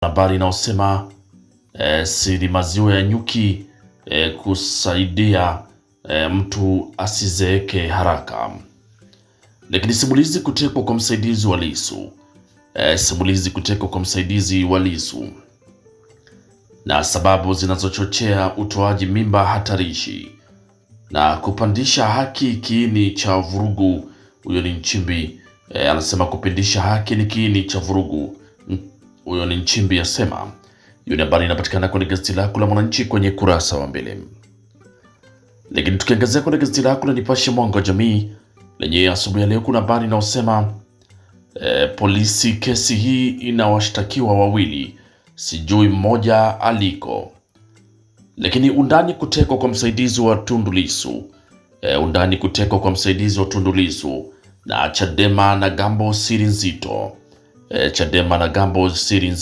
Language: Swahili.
Habari inayosema siri maziwa ya nyuki kusaidia mtu asizeeke haraka. Lakini simulizi kutekwa kwa msaidizi wa Lissu. Simulizi kutekwa kwa msaidizi wa Lissu na sababu zinazochochea utoaji mimba hatarishi na kupandisha haki kiini cha vurugu. Huyo ni Nchimbi anasema kupindisha haki ni kiini cha vurugu. Huyo ni Nchimbi asema. Hiyo ni habari inapatikana kwenye gazeti lako la Mwananchi kwenye kurasa wa mbele. Lakini tukiangazia kwenye gazeti lako la Nipashe Mwanga wa Jamii lenye asubuhi ya leo kuna habari inayosema polisi, kesi hii ina washtakiwa wawili, sijui mmoja aliko. Lakini undani kutekwa kwa msaidizi wa Tundu Lissu. Undani kutekwa kwa msaidizi wa Tundu Lissu na Chadema na Gambo siri nzito. Chadema na Gambo siri nzito.